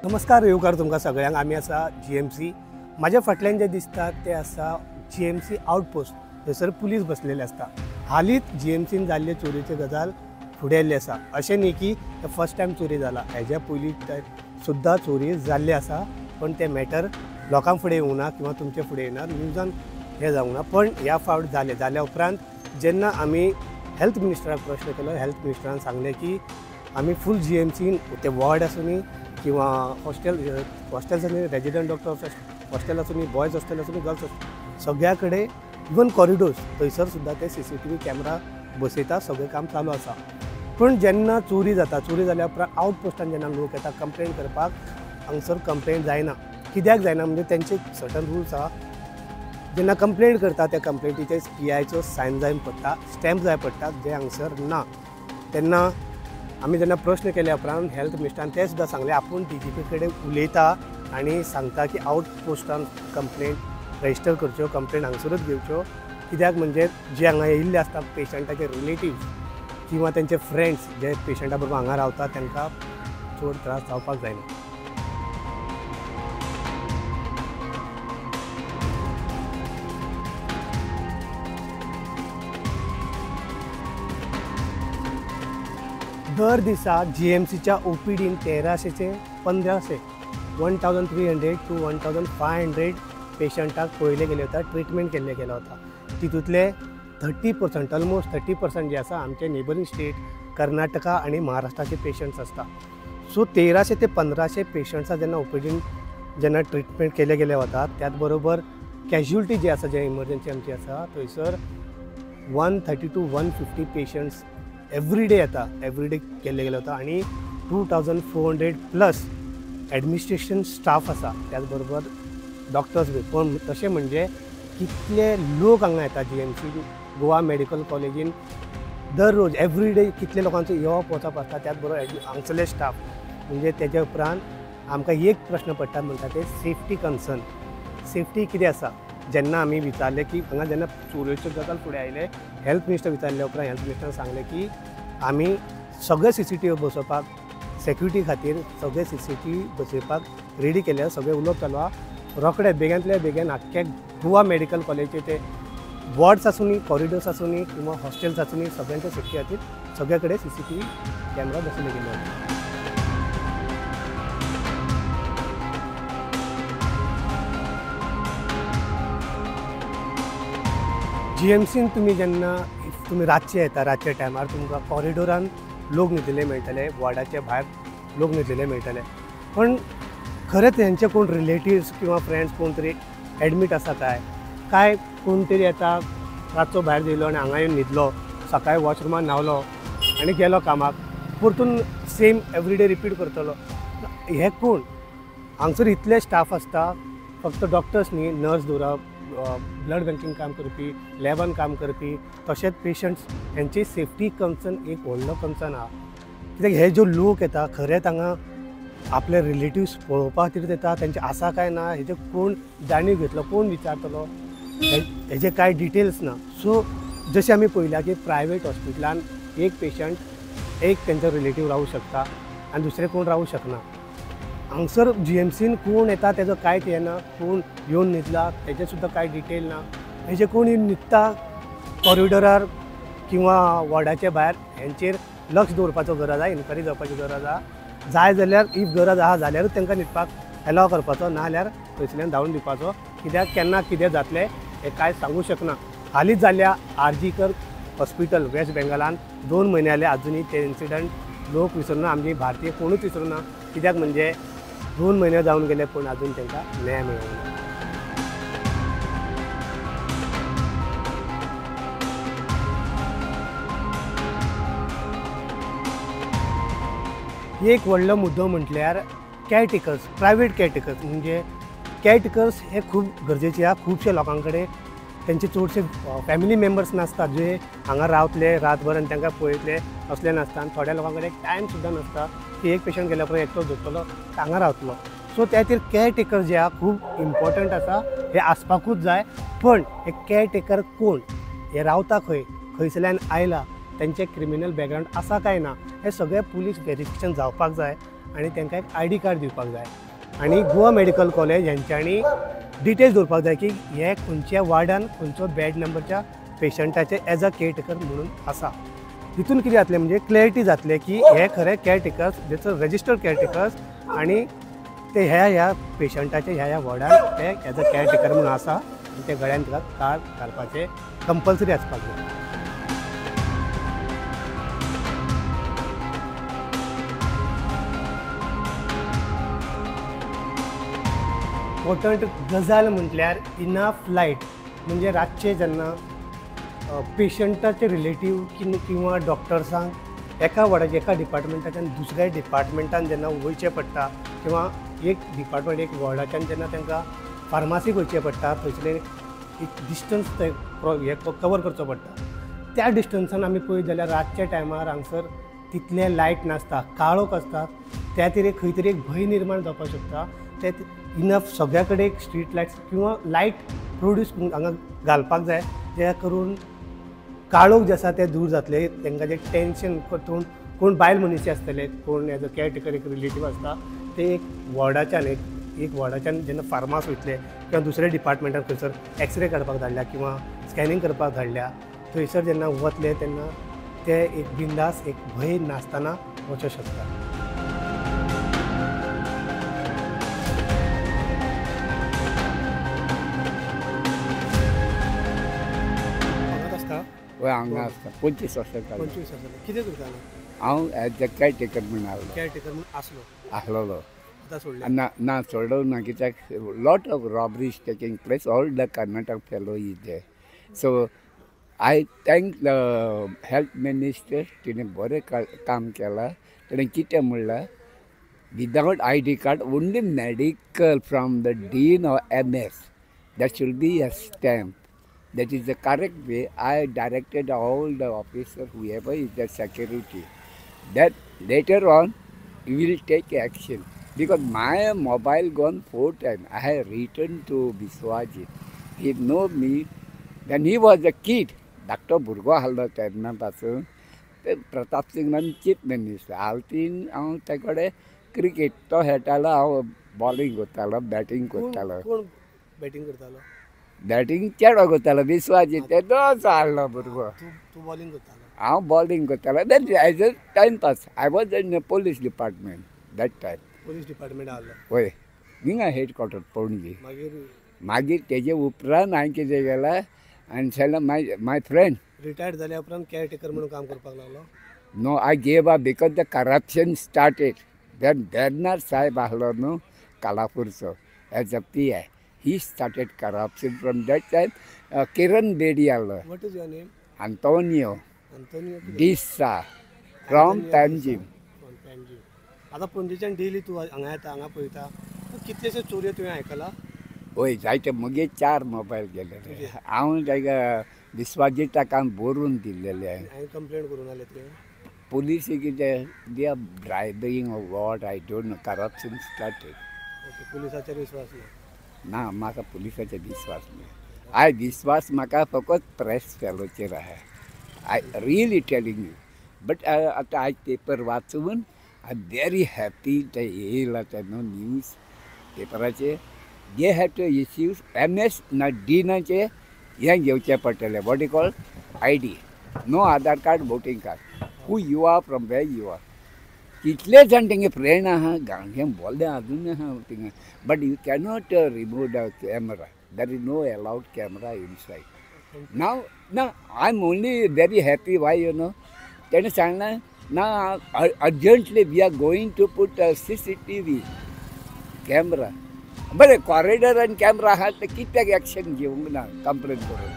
नमस्कार येवकार तुमकां सगळ्यांक। आमी आसा GMC। माझ्या फाटल्यान जे दिसता ते आसा GMC आउटपोस्ट। थंयसर पुलीस बसलेले आसता। हालींच GMCन जाल्ले चोरीचे गजाल फुडें आयल्ली आसा। अशें न्ही की फर्स्ट टायम चोरी जाला, हेज्या पयलीं सुद्दां चोरी जाल्ली आसा, पण ते मॅटर लोकां फुडें येवंक ना किंवा तुमचे फुडें येना, न्यूजान हे जावंक ना। पण ह्या फावट जाल्या उपरांत जेन्ना आमी हेल्थ मिनिस्टराक प्रश्न केलो, हेल्थ मिनिस्टरान सांगलें की आमी फूल GMCन ते वॉर्ड आसूनी किंवा हॉस्टेल्स आनी रेजिडेंट डॉक्टर हॉस्टेल आसूनी, बॉयज हॉस्टेल आसूनी, गर्ल्स हॉस्टेल, सगळ्या कडेन इवन कॉरिडोर्स थंयसर सुद्दां ते CCTV कॅमेरा बसयता, सगळें काम चालू आसा। पण जेन्ना चोरी जाता, चोरी जाल्या उपरांत आउटपोस्टान जेन्ना लोक येता कंप्लेन करपाक, हांगसर कंप्लेन जायना। कित्याक जायना म्हणजे तेंचे सर्टन रूल्स आहा। जेन्ना कंप्लेन करता त्या कंप्लेंटीचेर PIचो सायन जाय पडटा, स्टॅम्प जाय पडटा, जे हांगसर ना। तेन्ना आमी जेन्ना प्रश्न केल्या उपरांत हेल्थ मिनिस्टरान ते सुद्दां सांगलें आपूण DGP कडेन उलयता आनी सांगता की आउटपोस्टान कंप्लेंट रजिस्टर करच्यो, कंप्लेंट हांगसरूच घेवच्यो। कित्याक म्हणजे जे हांगा येयल्ले आसता पेशंटाचे रिलेटिव्स किंवा तेंचे फ्रेंड्स जे पेशंटा बरोबर हांगा रावता तांकां चड त्रास जावपाक जायना। दर दिसा GMCच्या OPDन 1300 ते 1500 1300 to 1500 पेशंटाक पळयले गेले वता, ट्रिटमेंट केल्ले गेलो वता। तितूंतले 30% ऑलमोस्ट 30% जे आसा आमचे नेबरिंग स्टेट कर्नाटका आनी महाराष्ट्राचे पेशंट्स आसता। सो 1300 ते 1500 पेशंट्सा जेन्ना OPDन जेन्ना ट्रिटमेंट केले गेले वता, त्याच बरोबर कॅज्युअलिटी जे आसा, जे इमर्जन्सी आमची आसा, थंयसर 130 to 150 पेशंट्स एवरीडे येता, एवरीडे केले गेले वता। आनी 2400 प्लस एडमिनिस्ट्रेशन स्टाफ आसा, त्याचबरोबर डॉक्टर्स बी। पण तशें म्हणजे कितले लोक हांगा येता GMC गोवा मेडिकल कॉलेजीन दररोज एवरीडे कितले लोकांचो येवप वचप आसता, त्याच बरोबर हांगसरले स्टाफ। म्हणजे तेज्या उपरांत आमकां एक प्रश्न पडटा, म्हणटा ते सेफ्टी कन्सर्न। सेफ्टी कितें आसा? जेन्ना आमी विचारले की हांगा जेन्ना चोरयेच्यो गजाल फुडें आयले, हेल्थ मिनिस्टर विचारले उपरांत हेल्थ मिनिस्टरान सांगलें की आमी सगळे CCTV बसोवपाक सेक्युरिटी खातीर सगळे CCTV बसोवपाक रेडी केल्या, सगळे उलोवप चालू आहा। रोखडे बेगींतल्या बेगीन आख्खे गोवा मेडिकल कॉलेजीचे ते वॉर्ड्स आसूनी, कॉरिडोर्स आसूनी किंवा हॉस्टेल्स आसूनी, सगळ्यांच्या सेफ्टी खातीर सगळे कडेन CCTV कॅमेरा बसयले गेले वता। GMCन तुमी जेन्ना तुमी रातचे येता, रातच्या टायमार तुमकां कॉरिडोरान लोक न्हिदलेले मेळटले, वॉर्डाच्या भायर लोक न्हिदलेले मेळटले। पण खरेंच तेंचे कोण रिलेटिव्स किंवा फ्रेंड्स कोण तरी एडमीट आसा काय कोण तरी येता रातचो भायर येयलो आनी हांगा येवन न्हिदलो, सकाळीं वॉशरुमान न्हांवलो आनी गेलो कामाक, परतून सेम एवरीडे रिपीट करतलो। हे कोण? हांगसर इतले स्टाफ आसता, फक्त डॉक्टर्स न्ही, नर्स दवरप, ब्लड बँकींग काम करपी, लॅबान काम करपी, तशेंच पेशंट्स, हेंची सेफ्टी कन्सर्न एक व्हडलो कन्सर्न आहा। कित्याक हे जो लोक येता खरेंच हांगा आपले रिलेटिव्स पळोवपा खातीर येता, तेंचे आसा काय ना हेजे कोण जाणीव घेतलो, कोण विचारतलो, हेजे कांय डिटेल्स ना। सो जशें आमी पळयल्या की प्रायवेट हॉस्पिटलान एक पेशंट एक तेंचो रिलेटीव रावूं शकता आनी दुसरे कोण रावूं शकना। हांगसर GMCन कोण येता तेजो कांयच हें ना, कोण येवन न्हिदला तेजे सुद्दां कांय डिटेल ना। हेजे कोण येवन न्हिदता कॉरिडोरार किंवा वॉर्डाच्या भायर, हेंचेर लक्ष दवरपाचो गरज आहा, इन्क्वायरी जावपाची गरज आहा। जाय जाल्यार इफ गरज आहा जाल्यारूच तांकां न्हिदपाक एलाव करपाचो, नाजाल्यार थंयसरल्यान धांवन दिवपाचो। कित्याक केन्ना कितें जातलें हें कांय सांगूं शकना। हालींच जाल्ल्या RGकर हॉस्पिटल वेस्ट बेंगॉलान 2 म्हयने जाले आजुनी ते इन्सिडंट लोक विसरना, आमची भारतीय कोणूच विसरना। कित्याक म्हणजे 2 म्हयने जावन गेले पूण आजून तांकां न्याय मेळूंक ना। एक व्हडलो मुद्दो म्हटल्यार कॅरटेकर्स, प्रायवेट कॅरटेकर्स। म्हणजे कॅरटेकर्स हे खूब गरजेचे आहा। खुबशे लोकां कडेन तेंचे चडशे फॅमिली मेंबर्स नासतात जे हांगा रावतले रातभर आनी तांकां पळयतले, असले नासता। आनी थोड्या लोकां कडेन टायम सुद्दां नासता की एक पेशंट गेल्या उपरांत एकटो धरतलो हांगा रावतलो। सो त्या खातीर कॅरटेकर जे आहा खूब इम्पॉर्टंट आसा, हे आसपाकूच जाय। पण हे कॅरटेकर कोण, हे रावता खंय, खंयसरल्यान आयला, त्यांचे क्रिमिनल बॅकग्राऊंड आसा काय ना हे सगळे पुलीस व्हेरिफिकेशन जावपाक जाय आनी तांकां एक ID कार्ड दिवपाक जाय आनी गोवा मेडिकल कॉलेज हेंच्यांनी डिटेल्स दवरपाक जाय की हे खंयच्या वार्डान खंयचो बेड नंबरच्या पेशंटाचे एज अ केअरटेकर म्हणून आसा. तितून कितें जातलें म्हणजे क्लॅरिटी जातलें की हे खरे केअरटेकर्स जेचो रजिस्टर्ड केअरटेकर्स आनी ते ह्या पेशंटाचे ह्या वॉर्डान ते एज अ केअरटेकर म्हणून आसा आनी ते गळ्यान तिका कार्ड घालपाचें कंपल्सरी आसपाक जाय. इम्पॉर्टंट गजाल म्हटल्यार इनफ लायट म्हणजे रातचे जेन्ना पेशंटाचे रिलेटीव किंवा डॉक्टर्सांक एका वॉर्डाचे एका डिपार्टमेंटाच्यान दुसऱ्या डिपार्टमेंटान जेन्ना वयचें पडटा किंवा एक डिपार्टमेंट एक वॉर्डाच्यान जेन्ना तांकां फार्मासीक वयचें पडटा थंयसरले एक डिस्टन्स हे कवर करचो पडटा. त्या डिस्टन्सान आमी पळयत जाल्यार रातच्या टायमार हांगसर तितले लायट नासता, काळोख आसता, त्या तरी खंय तरी एक भंय निर्माण जावपाक शकता. ते इनफ सगळ्या कडेन एक स्ट्रीट लायट्स किंवा लायट प्रोड्यूस हांगा घालपाक जाय जे करून काळोख जे आसा ते दूर जातले. तांकां जे टेन्शन कोण बायल मनीस आसतले कोण एज अ केअरटेकर एक रिलेटीव आसता ते एक वॉर्डाच्यान जेन्ना फार्मास वयतले किंवा दुसऱ्या डिपार्टमेंटान खंयसर एक्सरे काडपाक धाडल्या किंवा स्कॅनिंग करपाक धाडल्या थंयसर जेन्ना वतले तेन्ना ते एक बिंदास एक भंय नासतना वचूं शकता. हय हांगा आसता 25 वर्सां जालीं. 25 वर्सां कितें करतालो? हांव एज अ केअरटेकर म्हूण आहलो. केअरटेकर म्हणून आहलोलो. आतां सोडले? ना सोडलो ना कित्याक lot of robberies taking place all the Karnataka fellow is there. So I thank the health minister तिणें बरें काम केलां. ताणें कितें म्हणलां without ID card only medical from the dean or MS that should be a stamp. That is the correct way. I directed all the officers, whoever is the security, that later on we will take action. Because my mobile gone 4 times. I have returned to Biswajit. He know me. When he was a kid, Dr. Burgo hallo तेन्ना पासून ते Pratap सिंगान chief minister हालतीन हांव ते कडेन cricket तो खेळटालो हांव bowling करतालो बॅटिंग करतालो. कोण बॅटिंग करतालो? बॅटिंग चेडो करतालो विश्वाजीत तेदोच आहलो भुरगो. तूं बॉलिंग करतालो? हांव बॉलिंग करतालो. That as a time pass. I was in police department that time. Police department आहलो? हय हिंगा हेडक्वॉर्टर पणजी. मागीर तेजे उपरांत हांवें कितें केलां आनी सेला माय फ्रेंड रिटायर्ड जाल्या उपरांत केअरटेकर म्हणून काम करपाक लागलो? No I gave up because the corruption started. Then Bernard साहेब आहलो न्हू कालापूरचो as a PI. He started corruption from that time. Kiran Bedi allo. What is your name? Antonio. Antonio Dissa from Panjim. From Panjim. आता पणजेच्यान daily तूं हांगा येता हांगा पळयता कितलेशे चोरयो तुवें आयकला? हय जायते म्हगे 4 मोबायल गेले. हांव ताका विश्वाजिताक बरोवन दिल्लेले. हांवें कंप्लेंट करून आले तुवें? पुलीस कितें they are bribing or what I don't know. Corruption started. Okay पुलिसाचेर विश्वास ना? ना म्हाका पुलिसाचेर विश्वास ना. आय विश्वास म्हाका फकत प्रेस फेलोचेर आहा. I really telling you. But आतां आयज पेपर वाचून आय वेरी हॅपी ते येयला ते न्हू न्यूज पेपराचेर. They have to issue MS ना डीनाचे हें घेवचें पडटलें what you call ID. No Aadhaar card voting card. Who you are from where you are. कितले जाण तेंगे फ्रेंड आहा गांवचें बोल्लें अजून आहा थिंगा. But you cannot remove the camera. There is no allowed camera inside. नाव ना I am only very happy why you know. तेणें सांगलां ना urgently we are going to put CCTV camera. बरें कॉरिडॉरान कॅमेरा आहा ते कित्याक एक्शन घेवंक ना कंप्लेन करून.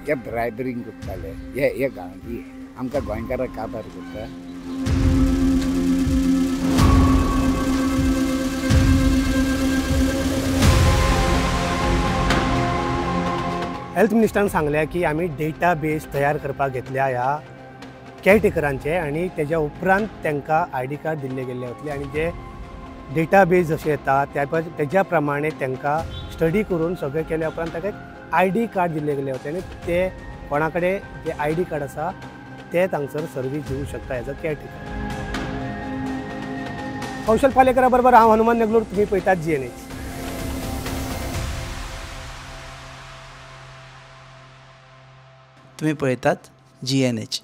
हे ब्रायबरींग करताले हे गांवची आमकां गोंयकारांक काबार करता. हेल्थ मिनिस्टरान सांगल्या की आमी डेटाबेस तयार करपाक घेतल्या ह्या केअरटेकरांचे आनी तेज्या उपरांत तांकां ID कार्ड दिल्ले गेल्ले वतले आनी जे डेटाबेस जशे येता तेज्या प्रमाणे तांकां स्टडी करून सगळें केल्या उपरांत ताका एक ID कार्ड दिल्ले गेले वतले आनी ते कोणा कडेन जे ID कार्ड आसा ते हांगसर सर्वीस दिवंक शकता एज अ केअरटेकर. कौशल पालेकरा बरोबर हांव हनुमान नेगलोर, तुम्ही पळयतात GNH. तुम्ही पळयतात GNH.